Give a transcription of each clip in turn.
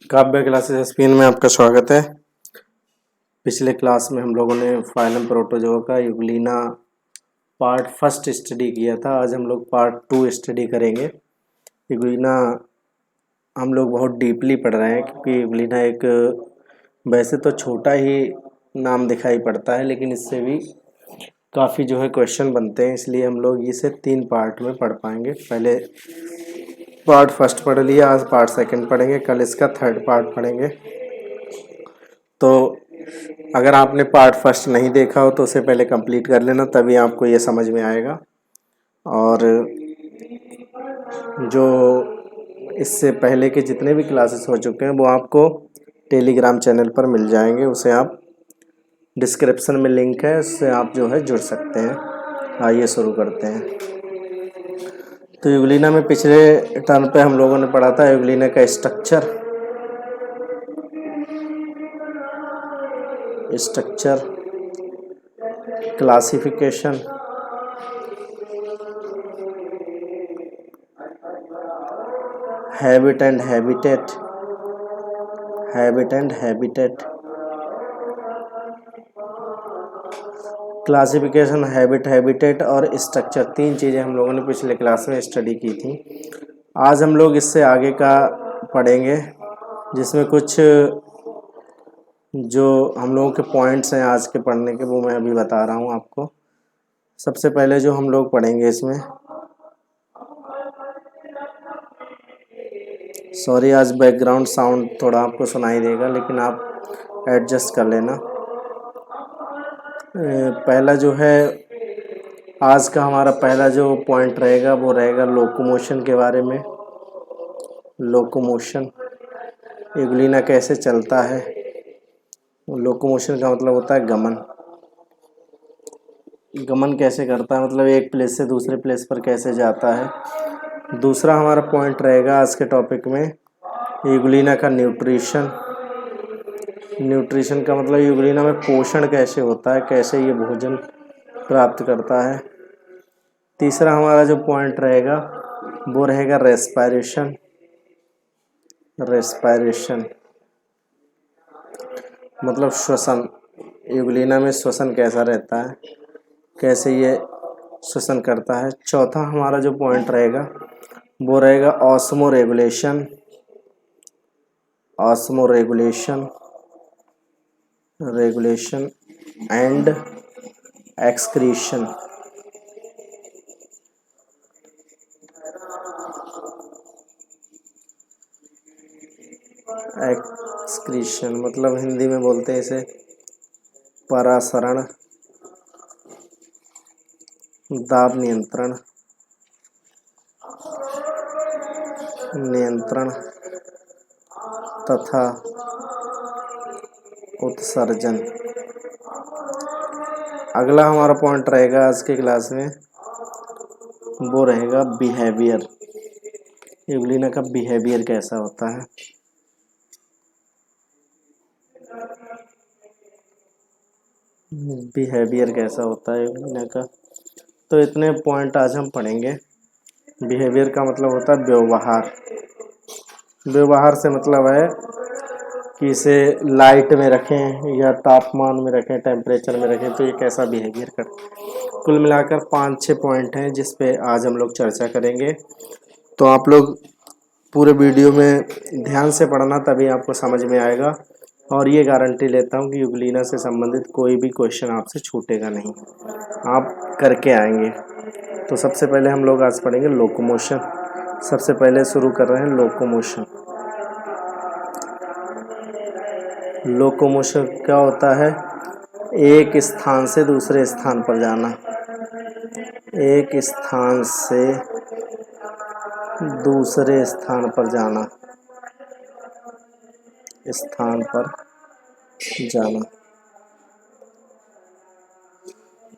काव्य classes Spain में आपका स्वागत है। पिछले क्लास में हम लोगों ने फाइलम प्रोटोजोआ का यूग्लिना पार्ट फर्स्ट स्टडी किया था। आज हम लोग पार्ट 2 स्टडी करेंगे। यूग्लिना हम लोग बहुत डीपली पढ़ रहे हैं क्योंकि यूग्लिना एक वैसे तो छोटा ही नाम दिखाई पड़ता है, लेकिन इससे भी काफ़ी जो है क्वेश्चन बनते हैं, इसलिए हम लोग इसे 3 पार्ट में पढ़ पाएंगे। पहले पार्ट फर्स्ट पढ़ लिया, आज पार्ट सेकंड पढ़ेंगे, कल इसका थर्ड पार्ट पढ़ेंगे। तो अगर आपने पार्ट फर्स्ट नहीं देखा हो तो उसे पहले कंप्लीट कर लेना, तभी आपको ये समझ में आएगा। और जो इससे पहले के जितने भी क्लासेस हो चुके हैं वो आपको टेलीग्राम चैनल पर मिल जाएंगे, उसे आप डिस्क्रिप्शन में लिंक है, उससे आप जो है जुड़ सकते हैं। आइए शुरू करते हैं। तो यूग्लिना में पिछले टर्म पे हम लोगों ने पढ़ा था यूग्लिना का structure, classification, habit and habitat, classification, habitat और स्ट्रक्चर, 3 चीज़ें हम लोगों ने पिछले क्लास में स्टडी की थी। आज हम लोग इससे आगे का पढ़ेंगे, जिसमें कुछ जो हम लोगों के पॉइंट्स हैं आज के पढ़ने के, वो मैं अभी बता रहा हूँ आपको। सबसे पहले जो हम लोग पढ़ेंगे इसमें, सॉरी आज बैकग्राउंड साउंड थोड़ा आपको सुनाई देगा, लेकिन आप एडजस्ट कर लेना। पहला जो है आज का हमारा पहला जो पॉइंट रहेगा वो रहेगा लोकोमोशन के बारे में। लोकोमोशन, यूग्लिना कैसे चलता है। लोकोमोशन का मतलब होता है गमन। गमन कैसे करता है, मतलब एक प्लेस से दूसरे प्लेस पर कैसे जाता है। दूसरा हमारा पॉइंट रहेगा आज के टॉपिक में यूग्लिना का न्यूट्रिशन। न्यूट्रिशन का मतलब यूग्लिना में पोषण कैसे होता है, कैसे ये भोजन प्राप्त करता है। तीसरा हमारा जो पॉइंट रहेगा वो रहेगा रेस्पायरेशन। मतलब श्वसन, यूग्लिना में श्वसन कैसा रहता है, कैसे ये श्वसन करता है। चौथा हमारा जो पॉइंट रहेगा वो रहेगा osmo regulation and excretion. Excretion मतलब हिंदी में बोलते हैं इसे परासरण, दाब नियंत्रण तथा उत्सर्जन। अगला हमारा पॉइंट रहेगा आज के क्लास में वो रहेगा बिहेवियर। यूग्लिना का बिहेवियर कैसा होता है। यूग्लिना का, तो इतने पॉइंट आज हम पढ़ेंगे। बिहेवियर का मतलब होता है व्यवहार। व्यवहार से मतलब है कि इसे लाइट में रखें या तापमान में रखें, टेम्परेचर में रखें, तो ये कैसा बिहेवियर करता है। कुल मिलाकर 5-6 पॉइंट हैं जिस पे आज हम लोग चर्चा करेंगे। तो आप लोग पूरे वीडियो में ध्यान से पढ़ना, तभी आपको समझ में आएगा। और ये गारंटी लेता हूँ कि यूग्लिना से संबंधित कोई भी क्वेश्चन आपसे छूटेगा नहीं, आप करके आएंगे। तो सबसे पहले हम लोग आज पढ़ेंगे लोकोमोशन। सबसे पहले शुरू कर रहे हैं लोकोमोशन। लोकोमोशन क्या होता है, एक स्थान से दूसरे स्थान पर जाना। एक स्थान से दूसरे स्थान पर जाना,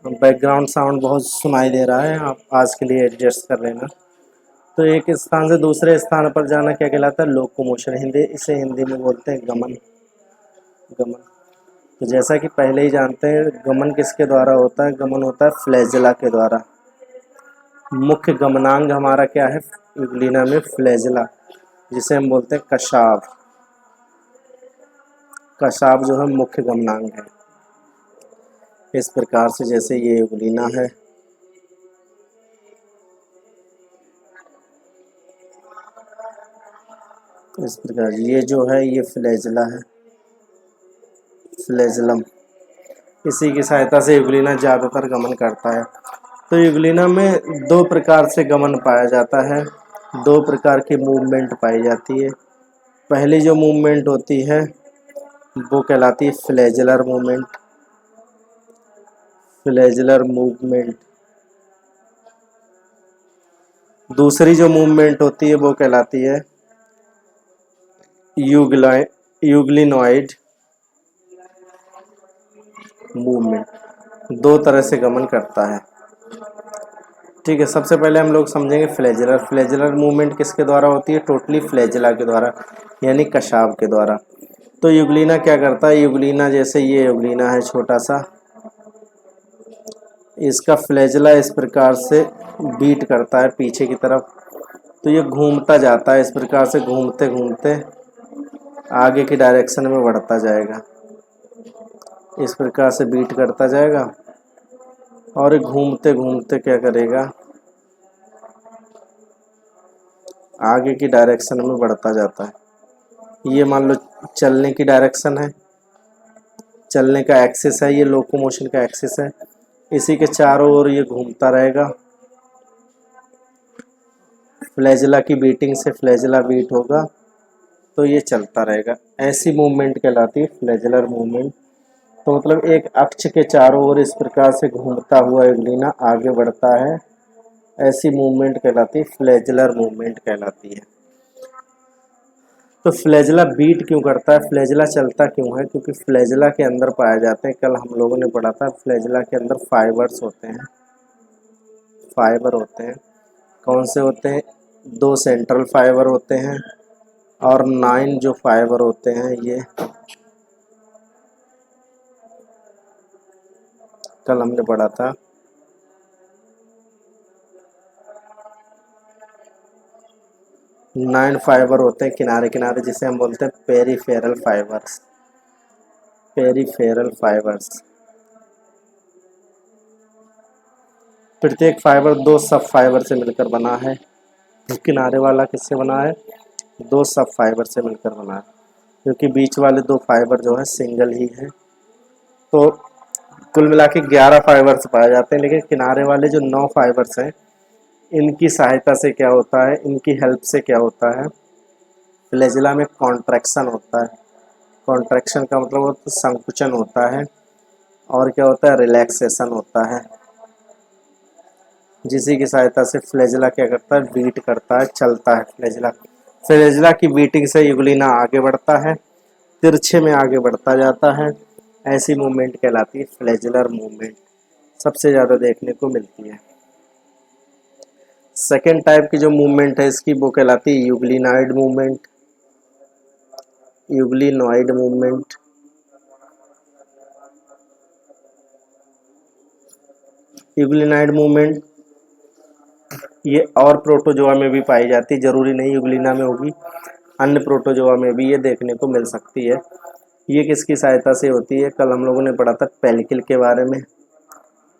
बैकग्राउंड साउंड बहुत सुनाई दे रहा है, आप आज के लिए एडजस्ट कर लेना। तो एक स्थान से दूसरे स्थान पर जाना क्या कहलाता है, लोकोमोशन। इसे हिंदी में बोलते हैं गमन। तो जैसा कि पहले ही जानते हैं, गमन किसके द्वारा होता है। गमन होता है फ्लैजेला के द्वारा। मुख्य गमनांग हमारा क्या है यूग्लिना में, फ्लैजेला, जिसे हम बोलते हैं कशाव। कशाभ जो है मुख्य गमनांग है। इस प्रकार से जैसे ये युगलिना है, इस प्रकार ये जो है ये फ्लैजिला है, फ्लैजिलम। इसी की सहायता से युगलिना ज़्यादातर गमन करता है। तो युगलिना में दो प्रकार से गमन पाया जाता है, दो प्रकार की मूवमेंट पाई जाती है। पहली जो मूवमेंट होती है वो कहलाती है फ्लैजिलर मूवमेंट, फ्लैजिलर मूवमेंट। दूसरी जो मूवमेंट होती है वो कहलाती है यूग्लिनॉइड मूवमेंट। दो तरह से गमन करता है। ठीक है, सबसे पहले हम लोग समझेंगे फ्लैजिलर। फ्लैजिलर मूवमेंट किसके द्वारा होती है? टोटली फ्लैजिला के द्वारा, यानी कशाभ के द्वारा। तो युगलिना क्या करता है? युगलिना जैसे ये युगलिना है छोटा सा, इसका फ्लैजिला इस प्रकार से बीट करता है पीछे की तरफ, तो ये घूमता जाता है। इस प्रकार से घूमते घूमते आगे की डायरेक्शन में बढ़ता जाएगा, इस प्रकार से बीट करता जाएगा और घूमते घूमते क्या करेगा, आगे की डायरेक्शन में बढ़ता जाता है। ये मान लो चलने की डायरेक्शन है, चलने का एक्सिस है, ये लोकोमोशन का एक्सिस है। इसी के चारों ओर ये घूमता रहेगा। फ्लैजिला की बीटिंग से फ्लैजिला बीट होगा तो ये चलता रहेगा। ऐसी मूवमेंट कहलाती है फ्लैजिलर मूवमेंट। तो मतलब एक अक्ष के चारों ओर इस प्रकार से घूमता हुआ युगलिना आगे बढ़ता है, ऐसी मूवमेंट कहलाती है फ्लैजिलर मूवमेंट कहलाती है। तो फ्लैजिला बीट क्यों करता है, फ्लैजिला चलता क्यों है? क्योंकि फ्लैजिला के अंदर पाए जाते हैं, कल हम लोगों ने पढ़ा था, फ्लैजिला के अंदर फाइबर्स होते हैं, फाइबर होते हैं। कौन से होते हैं? दो सेंट्रल फाइबर होते हैं और 9 जो फाइबर होते हैं, ये कल हमने पढ़ा था। 9 फाइबर होते हैं किनारे किनारे, जिसे हम बोलते हैं पेरीफेरल फाइबर्स, पेरीफेरल फाइबर्स। प्रत्येक फाइबर दो सब फाइबर से मिलकर बना है। किनारे वाला किससे बना है? दो सब फाइबर से मिलकर बना है, क्योंकि बीच वाले दो फाइबर जो है सिंगल ही है। तो कुल मिला के 11 फाइबर्स पाए जाते हैं, लेकिन किनारे वाले जो 9 फाइबर्स हैं, इनकी सहायता से क्या होता है, इनकी हेल्प से क्या होता है, फ्लैजिला में कॉन्ट्रैक्शन होता है। कॉन्ट्रैक्शन का मतलब होता है संकुचन होता है, और क्या होता है, रिलैक्सेशन होता है, जिसी की सहायता से फ्लैजिला क्या करता है, बीट करता है, चलता है। फ्लैजिला फ्लैजिला की बीटिंग से युगलिना आगे बढ़ता है, तिरछे में आगे बढ़ता जाता है। ऐसी मूवमेंट कहलाती है फ्लैजिलर मूवमेंट, सबसे ज़्यादा देखने को मिलती है। सेकेंड टाइप की जो मूवमेंट है इसकी, वो कहलाती है euglenoid movement, euglenoid movement. Euglenoid movement ये और प्रोटोजोआ में भी पाई जाती है, जरूरी नहीं यूग्लिना में होगी, अन्य प्रोटोजोआ में भी ये देखने को मिल सकती है। ये किसकी सहायता से होती है? कल हम लोगों ने पढ़ा था पेलिकल के बारे में।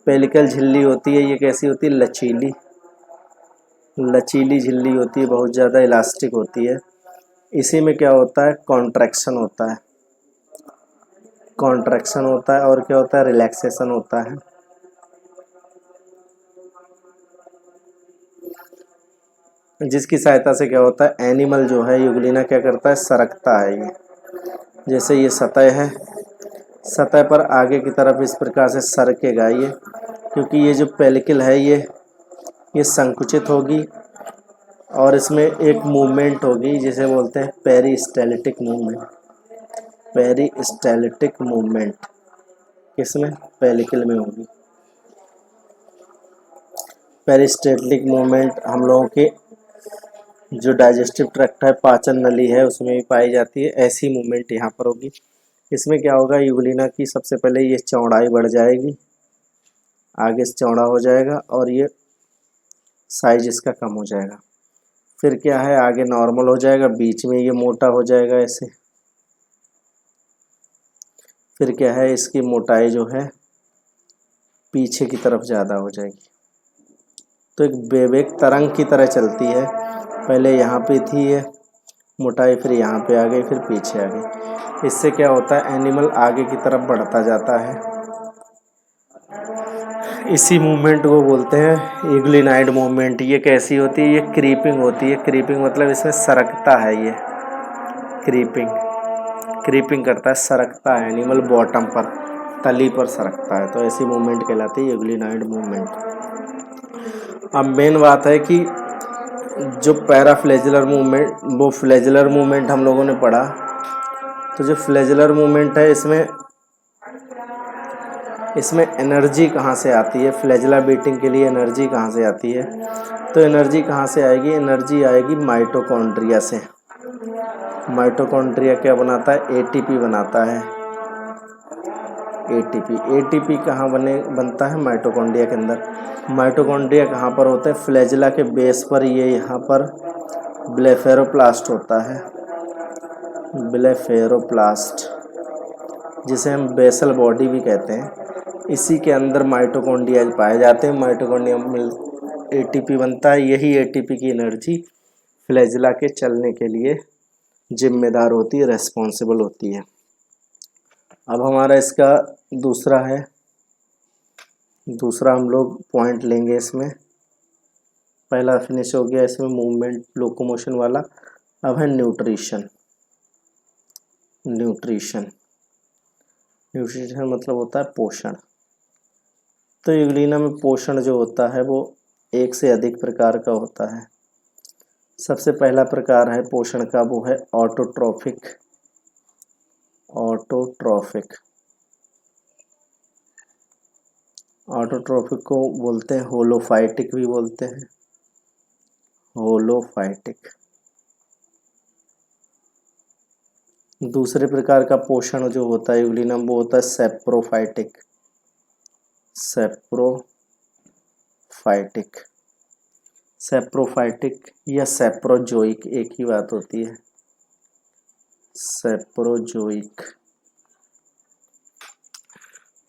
पेलिकल झिल्ली होती है, ये कैसी होती है? लचीली, लचीली झिल्ली होती है, बहुत ज़्यादा इलास्टिक होती है। इसी में क्या होता है, कॉन्ट्रैक्शन होता है, कॉन्ट्रैक्शन होता है, और क्या होता है, रिलैक्सेशन होता है। जिसकी सहायता से क्या होता है, एनिमल जो है युगलिना क्या करता है, सरकता है। ये जैसे ये सतह है, सतह पर आगे की तरफ इस प्रकार से सरकेगा ये, क्योंकि ये जो पेलिकल है ये संकुचित होगी और इसमें एक मूवमेंट होगी जिसे बोलते हैं पेरिस्टाल्टिक मूवमेंट। पेरिस्टाल्टिक मूवमेंट किसमें? पेलिकल में होगी। पेरिस्टाल्टिक मूवमेंट हम लोगों के जो डाइजेस्टिव ट्रैक्ट है, पाचन नली है, उसमें भी पाई जाती है। ऐसी मूवमेंट यहाँ पर होगी। इसमें क्या होगा, युगलिना की सबसे पहले ये चौड़ाई बढ़ जाएगी, आगे से चौड़ा हो जाएगा, और ये साइज इसका कम हो जाएगा। फिर क्या है, आगे नॉर्मल हो जाएगा, बीच में ये मोटा हो जाएगा ऐसे, फिर क्या है, इसकी मोटाई जो है पीछे की तरफ ज़्यादा हो जाएगी। तो एक वेव एक तरंग की तरह चलती है, पहले यहाँ पे थी ये मोटाई, फिर यहाँ पे आ गई, फिर पीछे आ गई। इससे क्या होता है, एनिमल आगे की तरफ बढ़ता जाता है। इसी मूवमेंट को बोलते हैं इग्लिनाइड मूवमेंट। ये कैसी होती है, ये क्रीपिंग होती है। क्रीपिंग मतलब इसमें सरकता है, ये क्रीपिंग करता है, सरकता है एनिमल बॉटम पर, तली पर सरकता है। तो ऐसी मूवमेंट कहलाती है इग्लिनाइड मूवमेंट। अब मेन बात है कि जो पैराफ्लेजुलर मूवमेंट, वो फ्लेजुलर मूवमेंट हम लोगों ने पढ़ा। तो जो फ्लेजुलर मूवमेंट है, इसमें एनर्जी कहाँ से आती है, फ्लैजिला बीटिंग के लिए एनर्जी कहाँ से आती है? तो एनर्जी कहाँ से आएगी? एनर्जी आएगी माइटोकॉन्ड्रिया से। माइटोकॉन्ड्रिया क्या बनाता है? एटीपी बनाता है। एटीपी कहाँ बनता है? माइटोकॉन्ड्रिया के अंदर। माइटोकॉन्ड्रिया कहाँ पर होता है? फ्लैजिला के बेस पर। ये यहाँ पर ब्लेफेरोप्लास्ट होता है, ब्लेफेरोप्लास्ट, जिसे हम बेसल बॉडी भी कहते हैं। इसी के अंदर माइटोकॉन्ड्रिया पाए जाते हैं। माइटोकॉन्ड्रिया में एटीपी बनता है। यही एटीपी की एनर्जी फ्लैजिला के चलने के लिए जिम्मेदार होती है, रेस्पॉन्सिबल होती है। अब हमारा इसका दूसरा हम लोग पॉइंट लेंगे इसमें। पहला फिनिश हो गया इसमें मूवमेंट, लोकोमोशन वाला। अब है न्यूट्रिशन। न्यूट्रिशन मतलब होता है पोषण। तो यूग्लिना में पोषण जो होता है वो एक से अधिक प्रकार का होता है। सबसे पहला प्रकार है पोषण का, वो है ऑटोट्रॉफिक। ऑटोट्रॉफिक को बोलते हैं होलोफाइटिक भी बोलते हैं, होलोफाइटिक। दूसरे प्रकार का पोषण जो होता है यूग्लिना में, वो होता है सेप्रोफाइटिक। सेप्रोफाइटिक या सेप्रोजोइक एक ही बात होती है, सेप्रोजोइक।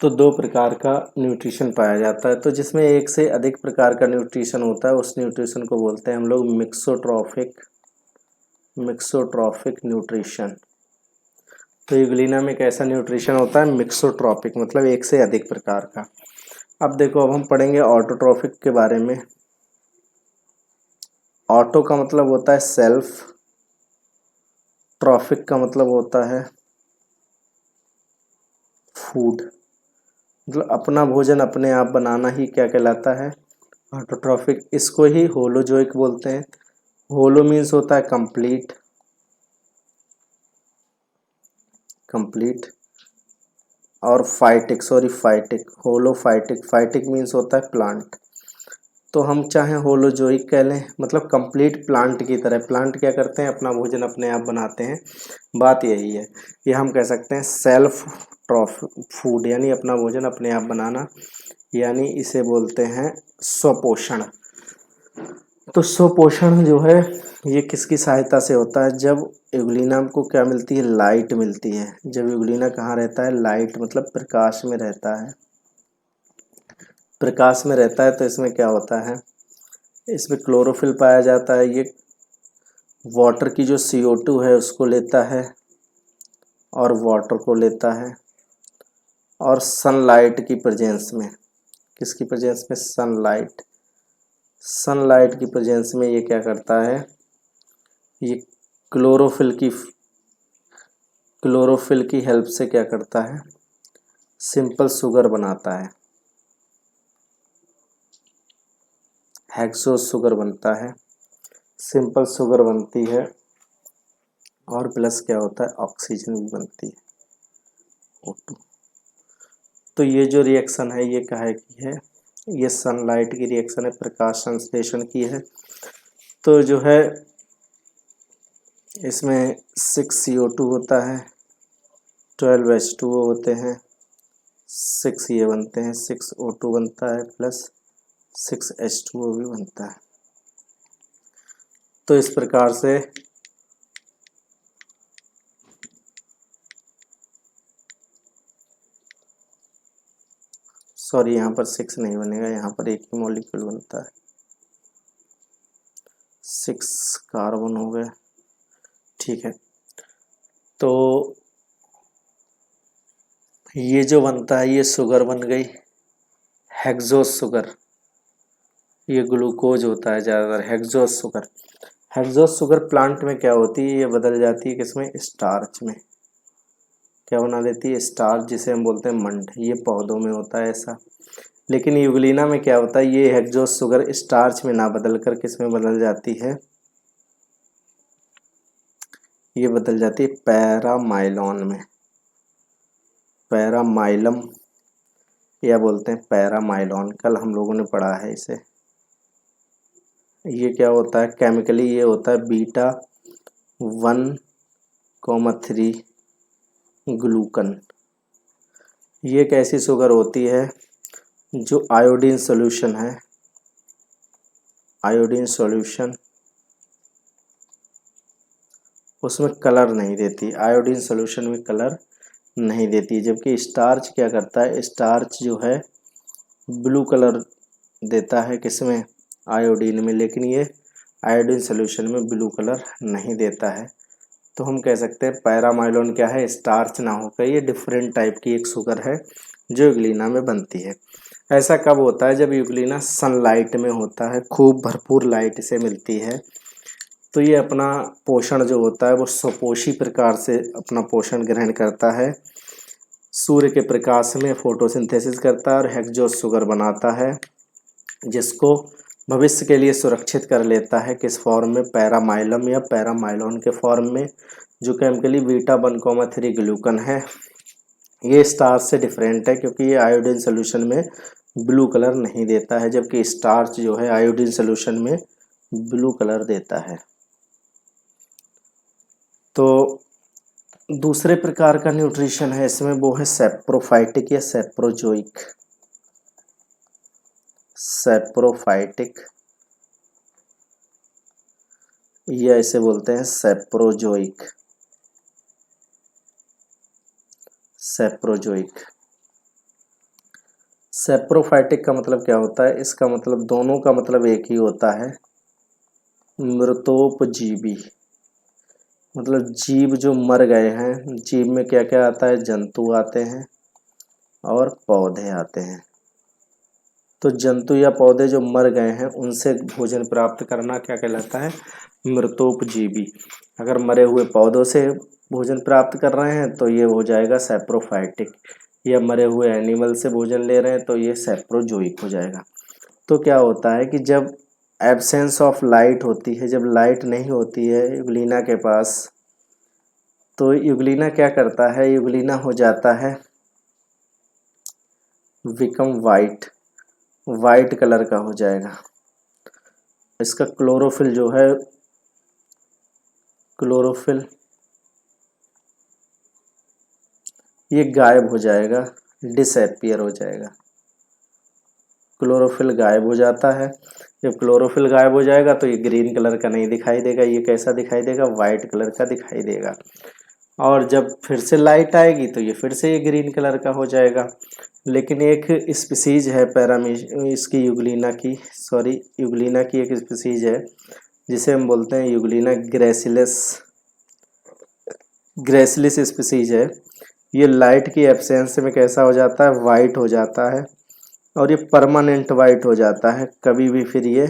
तो दो प्रकार का न्यूट्रिशन पाया जाता है। तो जिसमें एक से अधिक प्रकार का न्यूट्रिशन होता है, उस न्यूट्रिशन को बोलते हैं हम लोग मिक्सोट्रॉफिक न्यूट्रिशन। तो यूग्लिना में कैसा न्यूट्रिशन होता है? मिक्सोट्रॉफिक, मतलब एक से अधिक प्रकार का। अब देखो, अब हम पढ़ेंगे ऑटोट्रॉफिक के बारे में। ऑटो का मतलब होता है सेल्फ, ट्रॉफिक का मतलब होता है फूड। मतलब अपना भोजन अपने आप बनाना ही क्या कहलाता है? ऑटोट्रॉफिक। इसको ही होलोजोइक बोलते हैं। होलो मीन्स होता है कंप्लीट, और फाइटिक, फाइटिक मीन्स होता है प्लांट। तो हम चाहे होलोजोइक कह लें, मतलब कंप्लीट प्लांट की तरह। प्लांट क्या करते हैं? अपना भोजन अपने आप बनाते हैं, बात यही है। ये हम कह सकते हैं सेल्फ फूड, यानी अपना भोजन अपने आप बनाना, यानी इसे बोलते हैं स्वपोषण। तो स्वपोषण जो है ये किसकी सहायता से होता है? जब यूग्लिना को क्या मिलती है? लाइट मिलती है। जब यूग्लिना कहाँ रहता है? लाइट मतलब प्रकाश में रहता है। प्रकाश में रहता है तो इसमें क्या होता है? इसमें क्लोरोफिल पाया जाता है। ये वाटर की जो CO2 है उसको लेता है और वाटर को लेता है, और सनलाइट की प्रेजेंस में, किसकी प्रेजेंस में? सनलाइट की प्रेजेंस में ये क्या करता है? ये क्लोरोफिल की हेल्प से क्या करता है? सिंपल शुगर बनाता है, हेक्सोस शुगर बनता है, सिंपल शुगर बनती है, और प्लस क्या होता है? ऑक्सीजन भी बनती है, O2। तो ये जो रिएक्शन है ये काहे की है? ये सनलाइट की रिएक्शन है, प्रकाश संश्लेषण की है। तो जो है इसमें 6 CO2 होता है, 12 H2O होते हैं, 6 ये बनते हैं, 6 O2 बनता है, प्लस 6 H2O भी बनता है। तो इस प्रकार से सॉरी यहाँ पर 6 नहीं बनेगा, यहाँ पर एक ही मॉलिक्यूल बनता है, 6 कार्बन हो गए। ठीक है, तो ये जो बनता है ये शुगर बन गई, हेक्सोस शुगर। ये ग्लूकोज होता है ज़्यादातर, hexose sugar. Hexose sugar plant में क्या होती है, ये बदल जाती है किसमें, स्टार्च में। क्या बना देती है, स्टार्च, जिसे हम बोलते हैं मंड। ये पौधों में होता है ऐसा। लेकिन यूग्लिना में क्या होता है, ये हेक्सोस शुगर स्टार्च में ना बदल कर किस में बदल जाती है, ये बदल जाती है पैरामाइलॉन में। पैरामाइलम या बोलते हैं पैरामाइलॉन, कल हम लोगों ने पढ़ा है इसे। ये क्या होता है केमिकली, ये होता है बीटा 1,3 ग्लूकन। ये एक ऐसी शुगर होती है जो आयोडीन सॉल्यूशन है, आयोडीन सॉल्यूशन, उसमें कलर नहीं देती, आयोडीन सॉल्यूशन में कलर नहीं देती। जबकि स्टार्च क्या करता है, स्टार्च जो है ब्लू कलर देता है किसमें, आयोडीन में, लेकिन ये आयोडीन सॉल्यूशन में ब्लू कलर नहीं देता है। तो हम कह सकते हैं पैरामाइलॉन क्या है, स्टार्च ना होकर ये डिफरेंट टाइप की एक शुगर है जो यूग्लिना में बनती है। ऐसा कब होता है, जब यूग्लिना सनलाइट में होता है, खूब भरपूर लाइट इसे मिलती है, तो ये अपना पोषण जो होता है वो सुपोषी प्रकार से अपना पोषण ग्रहण करता है, सूर्य के प्रकाश में फोटोसिंथेसिस करता है और हेक्सोस शुगर बनाता है, जिसको भविष्य के लिए सुरक्षित कर लेता है किस फॉर्म में, पैरामाइलम या पैरामाइलॉन के फॉर्म में, जो केमिकली बीटा 1,3 ग्लूकन है। ये स्टार्च से डिफरेंट है क्योंकि ये आयोडीन सोल्यूशन में ब्लू कलर नहीं देता है, जबकि स्टार्च जो है आयोडीन सोल्यूशन में ब्लू कलर देता है। तो दूसरे प्रकार का न्यूट्रिशन है इसमें, वो है सेप्रोफाइटिक या सेप्रोजोइक। सेप्रोफाइटिक या इसे बोलते हैं सेप्रोजोइक। सेप्रोजोइक, सेप्रोफाइटिक का मतलब क्या होता है, इसका मतलब दोनों का मतलब एक ही होता है, मृतोपजीवी। मतलब जीव जो मर गए हैं, जीव में क्या क्या आता है, जंतु आते हैं और पौधे आते हैं। तो जंतु या पौधे जो मर गए हैं उनसे भोजन प्राप्त करना क्या कहलाता है, मृतोपजीवी। अगर मरे हुए पौधों से भोजन प्राप्त कर रहे हैं तो ये हो जाएगा सेप्रोफाइटिक, या मरे हुए एनिमल से भोजन ले रहे हैं तो ये सेप्रोजोइक हो जाएगा। तो क्या होता है कि जब एब्सेंस ऑफ लाइट होती है, जब लाइट नहीं होती है यूग्लिना के पास, तो यूग्लिना क्या करता है, यूग्लिना हो जाता है बिकम वाइट, वाइट कलर का हो जाएगा। इसका क्लोरोफिल जो है, क्लोरोफिल ये गायब हो जाएगा, डिसअपीयर हो जाएगा। क्लोरोफिल गायब हो जाता है। जब क्लोरोफिल गायब हो जाएगा तो ये ग्रीन कलर का नहीं दिखाई देगा, ये कैसा दिखाई देगा, वाइट कलर का दिखाई देगा। और जब फिर से लाइट आएगी तो ये फिर से ये ग्रीन कलर का हो जाएगा। लेकिन एक स्पीसीज है इसकी यूग्लिना की, सॉरी यूग्लिना की एक स्पीसीज है जिसे हम बोलते हैं यूग्लिना ग्रेसिलिस। ग्रेसिलिस स्पीसीज है। ये लाइट की एब्सेंस में कैसा हो जाता है, वाइट हो जाता है, और ये परमानेंट वाइट हो जाता है। कभी भी फिर ये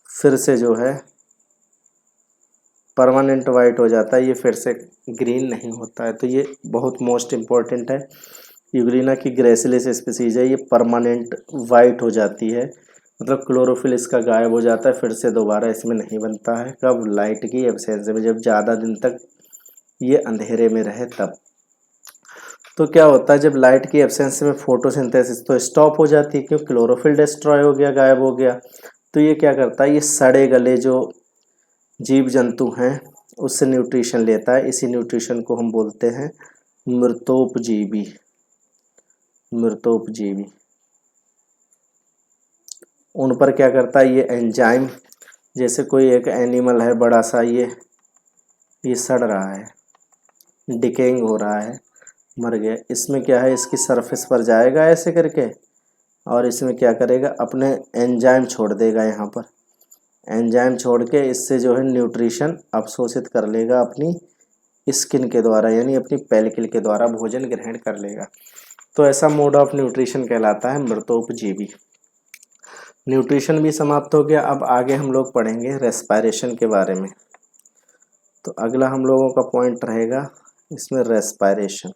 फिर से जो है परमानेंट वाइट हो जाता है, ये फिर से ग्रीन नहीं होता है। तो ये बहुत मोस्ट इम्पॉर्टेंट है, यूग्लिना की ग्रेसिलिस स्पीसीज है, ये परमानेंट वाइट हो जाती है, मतलब क्लोरोफिल इसका गायब हो जाता है, फिर से दोबारा इसमें नहीं बनता है। कब, लाइट की एब्सेंस में, जब ज़्यादा दिन तक ये अंधेरे में रहे तब। तो क्या होता है, जब लाइट की एब्सेंस में फोटोसिंथेसिस तो स्टॉप हो जाती है, क्योंकि क्लोरोफिल डिस्ट्रॉय हो गया, गायब हो गया। तो ये क्या करता है, ये सड़े गले जो जीव जंतु हैं उससे न्यूट्रिशन लेता है। इसी न्यूट्रिशन को हम बोलते हैं मृतोपजीवी। मृतोपजीवी उन पर क्या करता है, ये एंजाइम, जैसे कोई एक एनिमल है बड़ा सा, ये सड़ रहा है, डिकेइंग हो रहा है, मर गया। इसमें क्या है, इसकी सरफेस पर जाएगा ऐसे करके और इसमें क्या करेगा, अपने एंजाइम छोड़ देगा। यहाँ पर एंजाइम छोड़ के इससे जो है न्यूट्रिशन अवशोषित कर लेगा अपनी स्किन के द्वारा, यानी अपनी पेलिकल के द्वारा भोजन ग्रहण कर लेगा। तो ऐसा मोड ऑफ न्यूट्रिशन कहलाता है मृतोपजीवी। न्यूट्रिशन भी समाप्त हो गया। अब आगे हम लोग पढ़ेंगे रेस्पायरेशन के बारे में। तो अगला हम लोगों का पॉइंट रहेगा इसमें रेस्पायरेशन।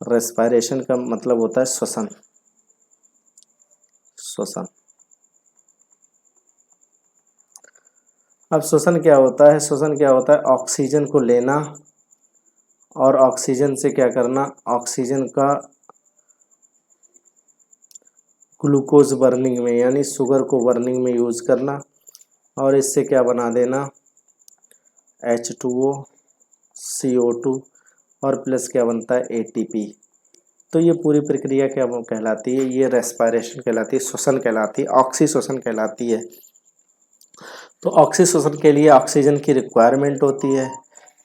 रेस्पायरेशन का मतलब होता है श्वसन। श्वसन। अब श्वसन क्या होता है? श्वसन क्या होता है? ऑक्सीजन को लेना और ऑक्सीजन से क्या करना, ऑक्सीजन का ग्लूकोज बर्निंग में यानी शुगर को बर्निंग में यूज करना और इससे क्या बना देना, H2O, CO2 और प्लस क्या बनता है, ATP। तो ये पूरी प्रक्रिया क्या कहलाती है? ये रेस्पायरेशन कहलाती है, श्वसन कहलाती है, ऑक्सीश्वसन कहलाती है। तो ऑक्सीश्वसन के लिए ऑक्सीजन की रिक्वायरमेंट होती है।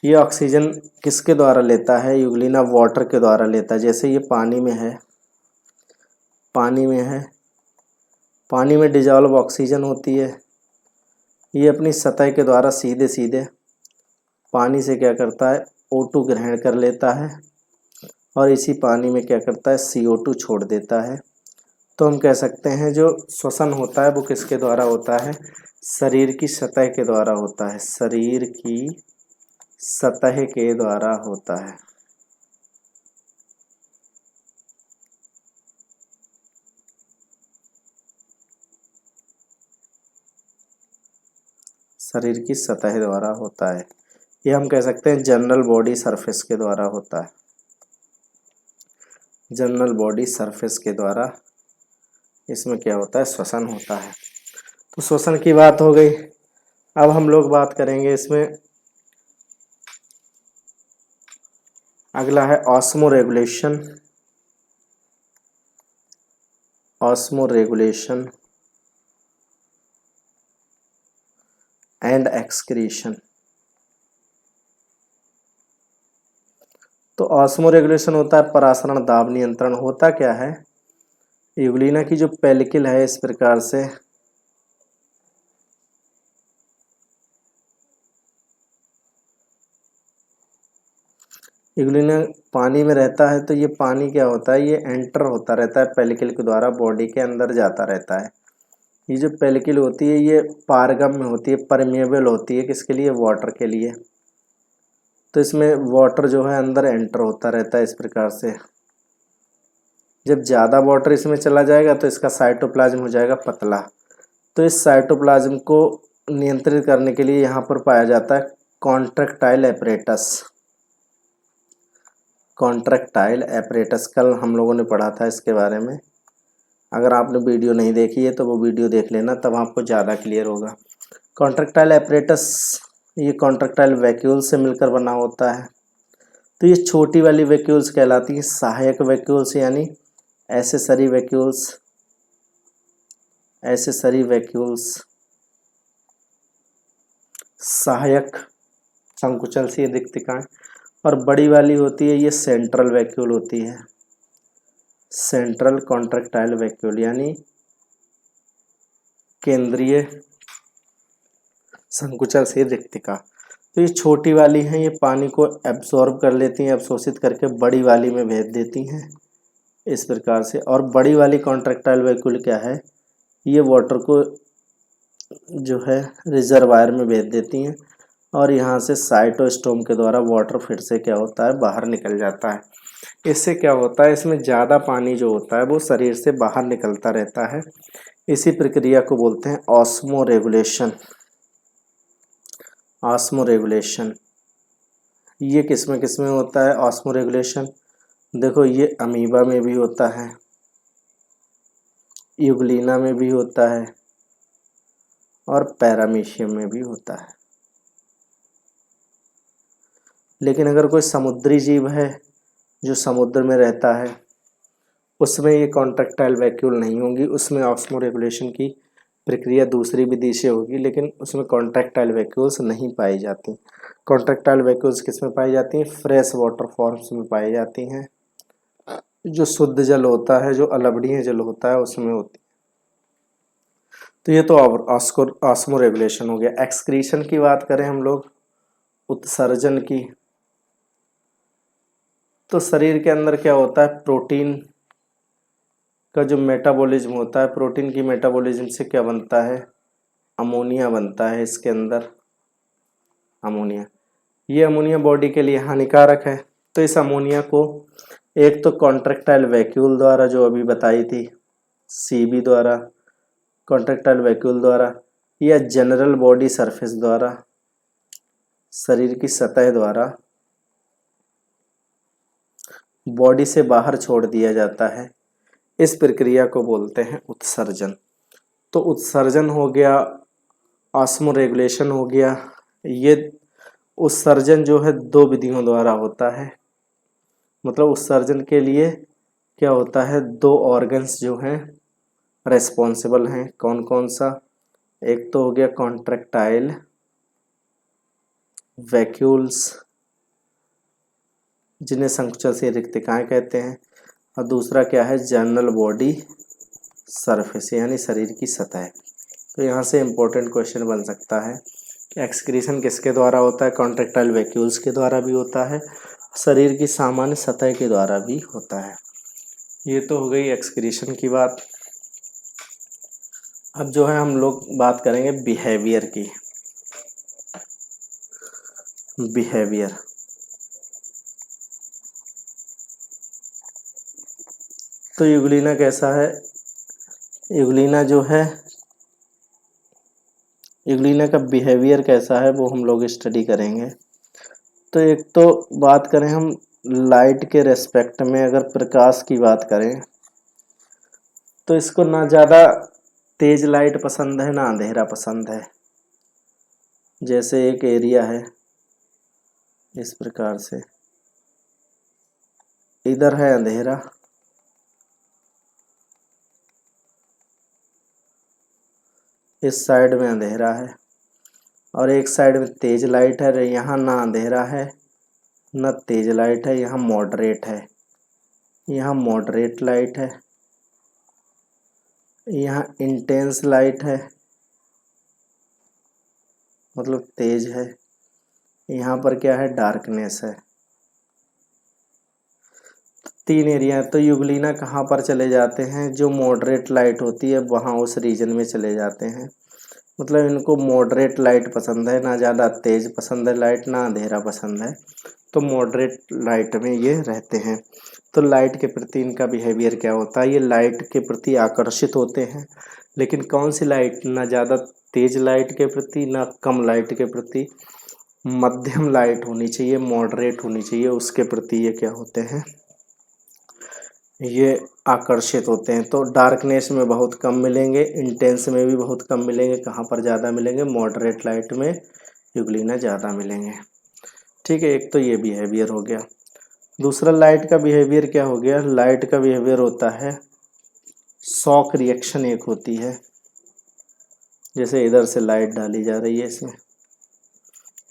ये ऑक्सीजन किसके द्वारा लेता है? यूग्लिना वाटर के द्वारा लेता है। जैसे ये पानी में है, पानी में है, पानी में डिजॉल्व ऑक्सीजन होती है। ये अपनी सतह के द्वारा सीधे सीधे पानी से क्या करता है, O2 ग्रहण कर लेता है और इसी पानी में क्या करता है, CO2 छोड़ देता है। तो हम कह सकते हैं जो श्वसन होता है वो किसके द्वारा होता है? शरीर की सतह के द्वारा होता है। शरीर की सतह के द्वारा होता है। शरीर की सतह द्वारा होता है। ये हम कह सकते हैं जनरल बॉडी सरफेस के द्वारा होता है। जनरल बॉडी सरफेस के द्वारा इसमें क्या होता है, श्वसन होता है। तो श्वसन की बात हो गई। अब हम लोग बात करेंगे इसमें, अगला है ऑस्मोरेगुलेशन। Osmoregulation and excretion. तो ऑस्मोरेगुलेशन होता है परासरण दाब नियंत्रण। होता क्या है, यूग्लिना की जो पेलिकल है इस प्रकार से यूग्लिना पानी में रहता है। तो ये पानी क्या होता है, ये एंटर होता रहता है पेलिकल के द्वारा, बॉडी के अंदर जाता रहता है। ये जो पेलिकल होती है ये पारगम्य होती है, परमेबल होती है, किसके लिए, वाटर के लिए। तो इसमें वाटर जो है अंदर एंटर होता रहता है इस प्रकार से। जब ज़्यादा वाटर इसमें चला जाएगा तो इसका साइटोप्लाज्म हो जाएगा पतला। तो इस साइटोप्लाज्म को नियंत्रित करने के लिए यहाँ पर पाया जाता है कॉन्ट्रैक्टाइल एपरेटस। कॉन्ट्रैक्टाइल एपरेटस कल हम लोगों ने पढ़ा था इसके बारे में। अगर आपने वीडियो नहीं देखी है तो वो वीडियो देख लेना, तब आपको ज़्यादा क्लियर होगा। कॉन्ट्रैक्टाइल एपरेटस ये कॉन्ट्रैक्टाइल वैक्यूल से मिलकर बना होता है। तो ये छोटी वाली वैक्यूल्स कहलाती हैं सहायक वैक्यूल्स, यानी एसेसरी वैक्यूल्स। एसेसरी वैक्यूल्स सहायक संकुचनशील रिक्तिकाएं। और बड़ी वाली होती है ये सेंट्रल वैक्यूल होती है। सेंट्रल कॉन्ट्रैक्टाइल वैक्यूल यानी केंद्रीय संकुचनशील रिक्तिका। तो ये छोटी वाली हैं, ये पानी को एब्जॉर्ब कर लेती हैं, अवशोषित करके बड़ी वाली में भेज देती हैं इस प्रकार से। और बड़ी वाली कॉन्ट्रैक्टाइल वैक्यूल क्या है, ये वाटर को जो है रिजर्वायर में भेज देती हैं और यहाँ से साइटोस्टोम के द्वारा वाटर फिर से क्या होता है, बाहर निकल जाता है। इससे क्या होता है, इसमें ज़्यादा पानी जो होता है वो शरीर से बाहर निकलता रहता है। इसी प्रक्रिया को बोलते हैं ऑस्मोरेगुलेशन। ऑस्मोरेगुलेशन ये किसमें किसमें होता है ऑस्मोरेगुलेशन? देखो ये अमीबा में भी होता है, यूग्लिना में भी होता है और पैरामीशियम में भी होता है। लेकिन अगर कोई समुद्री जीव है जो समुद्र में रहता है उसमें ये कॉन्ट्रैक्टाइल वैक्यूल नहीं होंगी, उसमें ऑस्मोरेगुलेशन की प्रक्रिया दूसरी विधि से होगी, लेकिन उसमें कॉन्ट्रैक्टाइल वैक्यूल्स नहीं पाई जाती। कॉन्ट्रैक्टाइल वैक्यूल्स किस में पाई जाती हैं? फ्रेश वाटर फॉर्म्स में पाई जाती हैं। जो शुद्ध जल होता है, जो अलवणीय जल होता है, उसमें होती है। तो ये तो ऑस्मो रेगुलेशन हो गया। एक्सक्रीशन की बात करें हम लोग, उत्सर्जन की, तो शरीर के अंदर क्या होता है? प्रोटीन का जो मेटाबॉलिज्म होता है, प्रोटीन की मेटाबॉलिज्म से क्या बनता है? अमोनिया बनता है इसके अंदर, अमोनिया। ये अमोनिया बॉडी के लिए हानिकारक है। तो इस अमोनिया को एक तो कॉन्ट्रैक्टाइल वैक्यूल द्वारा, जो अभी बताई थी, सीबी द्वारा, कॉन्ट्रैक्टाइल वैक्यूल द्वारा, या जनरल बॉडी सरफेस द्वारा, शरीर की सतह द्वारा बॉडी से बाहर छोड़ दिया जाता है। इस प्रक्रिया को बोलते हैं उत्सर्जन। तो उत्सर्जन हो गया, ऑस्मो रेगुलेशन हो गया। ये उत्सर्जन जो है दो विधियों द्वारा होता है। मतलब उत्सर्जन के लिए क्या होता है? दो ऑर्गन्स जो हैं रेस्पॉन्सिबल हैं। कौन कौन सा? एक तो हो गया कॉन्ट्रैक्टाइल वैक्यूल्स, जिन्हें संकुचन से रिक्तिकाएं कहते हैं, और दूसरा क्या है? जनरल बॉडी सरफेस, यानी शरीर की सतह। तो यहाँ से इम्पोर्टेंट क्वेश्चन बन सकता है कि एक्सक्रीशन किसके द्वारा होता है? कॉन्ट्रैक्टाइल वैक्यूल्स के द्वारा भी होता है, शरीर की सामान्य सतह के द्वारा भी होता है। ये तो हो गई एक्सक्रीशन की बात। अब जो है हम लोग बात करेंगे बिहेवियर की। बिहेवियर, तो यूग्लिना कैसा है? यूग्लिना जो है, यूग्लिना का बिहेवियर कैसा है वो हम लोग स्टडी करेंगे। तो एक तो बात करें हम लाइट के रेस्पेक्ट में, अगर प्रकाश की बात करें तो इसको ना ज़्यादा तेज लाइट पसंद है, ना अंधेरा पसंद है। जैसे एक एरिया है इस प्रकार से, इधर है अंधेरा, इस साइड में अंधेरा है, और एक साइड में तेज लाइट है। यहाँ ना अंधेरा है न तेज लाइट है, यहाँ मॉडरेट है। यहाँ मॉडरेट लाइट है, यहाँ इंटेंस लाइट है, मतलब तेज है। यहाँ पर क्या है? डार्कनेस है। तीन एरिया। तो यूग्लिना कहाँ पर चले जाते हैं? जो मॉडरेट लाइट होती है वहाँ उस रीजन में चले जाते हैं। मतलब इनको मॉडरेट लाइट पसंद है, ना ज़्यादा तेज पसंद है लाइट, ना अंधेरा पसंद है। तो मॉडरेट लाइट में ये रहते हैं। तो लाइट के प्रति इनका बिहेवियर क्या होता है? ये लाइट के प्रति आकर्षित होते हैं, लेकिन कौन सी लाइट? ना ज़्यादा तेज लाइट के प्रति, ना कम लाइट के प्रति, मध्यम लाइट होनी चाहिए, मॉडरेट होनी चाहिए, उसके प्रति ये क्या होते हैं? ये आकर्षित होते हैं। तो डार्कनेस में बहुत कम मिलेंगे, इंटेंस में भी बहुत कम मिलेंगे। कहाँ पर ज़्यादा मिलेंगे? मॉडरेट लाइट में यूग्लिना ज़्यादा मिलेंगे। ठीक है, एक तो ये बिहेवियर हो गया। दूसरा लाइट का बिहेवियर क्या हो गया? लाइट का बिहेवियर होता है शॉक रिएक्शन एक होती है। जैसे इधर से लाइट डाली जा रही है इसमें,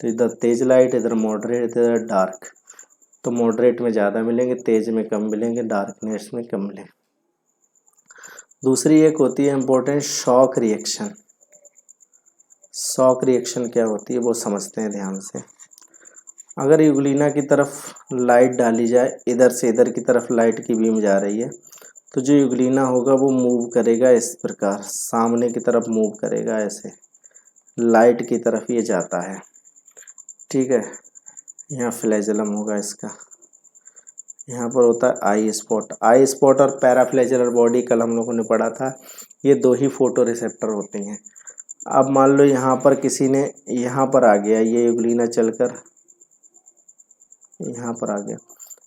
तो इधर तेज लाइट, इधर मॉडरेट, इधर डार्क। तो मॉडरेट में ज़्यादा मिलेंगे, तेज में कम मिलेंगे, डार्कनेस में कम मिलेंगे। दूसरी एक होती है important shock reaction. Shock reaction क्या होती है वो समझते हैं ध्यान से। अगर यूग्लिना की तरफ लाइट डाली जाए, इधर से इधर की तरफ लाइट की बीम जा रही है, तो जो यूग्लिना होगा वो मूव करेगा इस प्रकार, सामने की तरफ मूव करेगा, ऐसे लाइट की तरफ ये जाता है। ठीक है, यहाँ फ्लैजेलम होगा इसका, यहाँ पर होता है आई स्पॉट। आई स्पॉट और पैराफ्लैजेलर बॉडी कल हम लोगों ने पढ़ा था, ये दो ही फोटो रिसेप्टर होते हैं। अब मान लो यहाँ पर किसी ने, यहाँ पर आ गया ये यूग्लिना चलकर यहाँ पर आ गया,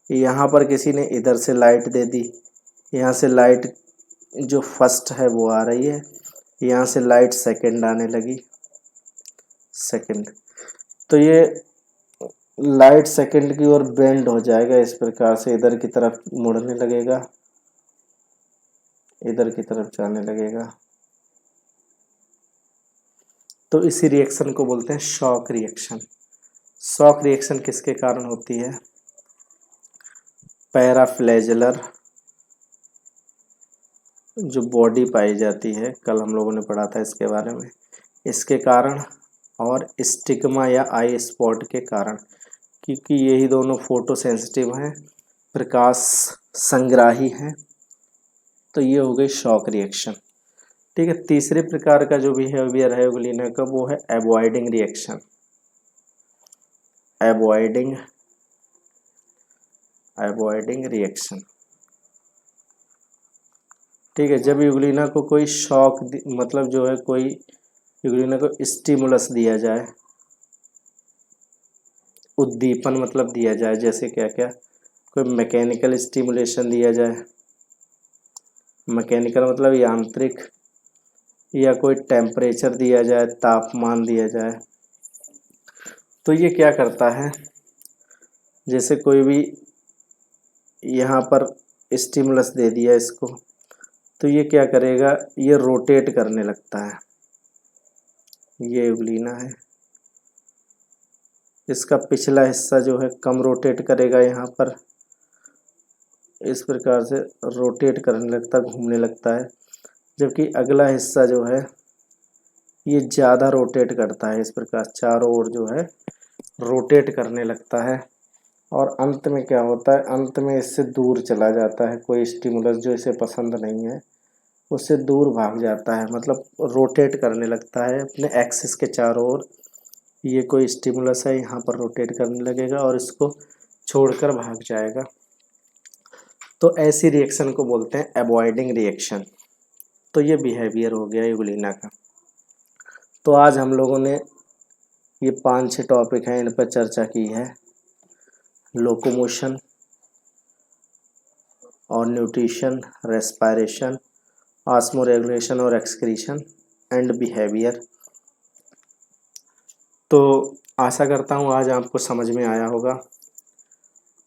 यहाँ पर किसी ने इधर से लाइट दे दी, यहाँ से लाइट जो फर्स्ट है वो आ रही है, यहाँ से लाइट सेकंड आने लगी, सेकंड। तो ये लाइट सेकंड की ओर बेंड हो जाएगा इस प्रकार से, इधर की तरफ मुड़ने लगेगा, इधर की तरफ जाने लगेगा। तो इसी रिएक्शन को बोलते हैं शॉक रिएक्शन। शॉक रिएक्शन किसके कारण होती है? पैराफ्लैजेलर जो बॉडी पाई जाती है, कल हम लोगों ने पढ़ा था इसके बारे में, इसके कारण, और स्टिग्मा या आई स्पॉट के कारण, क्योंकि यही दोनों फोटो सेंसिटिव हैं, प्रकाश संग्राही हैं। तो ये हो गई शॉक रिएक्शन। ठीक है, तीसरे प्रकार का जो बिहेवियर है यूग्लिना का वो है अवॉइडिंग रिएक्शन। Avoiding reaction. ठीक है, जब यूग्लिना को कोई शॉक मतलब जो है कोई यूग्लिना को स्टिमुलस दिया जाए, उद्दीपन मतलब दिया जाए, जैसे क्या क्या, कोई मैकेनिकल स्टिमुलेशन दिया जाए, मैकेनिकल मतलब यांत्रिक, या कोई टेम्परेचर दिया जाए, तापमान दिया जाए, तो ये क्या करता है, जैसे कोई भी यहाँ पर स्टिमुलस दे दिया इसको, तो ये क्या करेगा, ये रोटेट करने लगता है। ये यूग्लिना है, इसका पिछला हिस्सा जो है कम रोटेट करेगा, यहाँ पर इस प्रकार से रोटेट करने लगता है, घूमने लगता है, जबकि अगला हिस्सा जो है ये ज़्यादा रोटेट करता है, इस प्रकार चारों ओर जो है रोटेट करने लगता है। और अंत में क्या होता है, अंत में इससे दूर चला जाता है, कोई स्टिमुलस जो इसे पसंद नहीं है उससे दूर भाग जाता है, मतलब रोटेट करने लगता है अपने एक्सिस के चारों ओर। ये कोई स्टिमुलस है, यहाँ पर रोटेट करने लगेगा और इसको छोड़कर भाग जाएगा। तो ऐसी रिएक्शन को बोलते हैं अवॉइडिंग रिएक्शन। तो ये बिहेवियर हो गया यूग्लिना का। तो आज हम लोगों ने ये 5-6 टॉपिक हैं, इन पर चर्चा की है। लोकोमोशन और न्यूट्रिशन, रेस्पिरेशन, ऑस्मोरेगुलेशन और एक्सक्रीशन एंड बिहेवियर। तो आशा करता हूँ आज आपको समझ में आया होगा,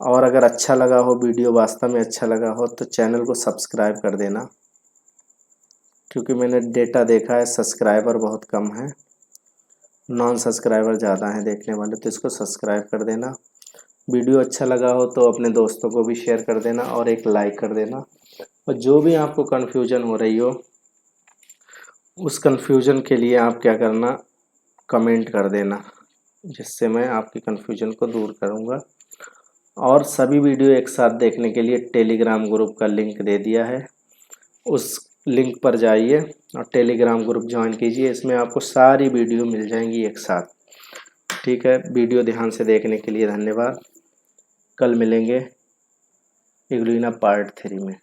और अगर अच्छा लगा हो वीडियो, वास्तव में अच्छा लगा हो, तो चैनल को सब्सक्राइब कर देना, क्योंकि मैंने डेटा देखा है सब्सक्राइबर बहुत कम है, नॉन सब्सक्राइबर ज़्यादा हैं देखने वाले, तो इसको सब्सक्राइब कर देना। वीडियो अच्छा लगा हो तो अपने दोस्तों को भी शेयर कर देना और एक लाइक कर देना। और जो भी आपको कन्फ्यूजन हो रही हो, उस कन्फ्यूजन के लिए आप क्या करना, कमेंट कर देना, जिससे मैं आपकी कन्फ्यूजन को दूर करूँगा। और सभी वीडियो एक साथ देखने के लिए टेलीग्राम ग्रुप का लिंक दे दिया है, उस लिंक पर जाइए और टेलीग्राम ग्रुप ज्वाइन कीजिए, इसमें आपको सारी वीडियो मिल जाएंगी एक साथ। ठीक है, वीडियो ध्यान से देखने के लिए धन्यवाद। कल मिलेंगे यूग्लिना पार्ट 3 में।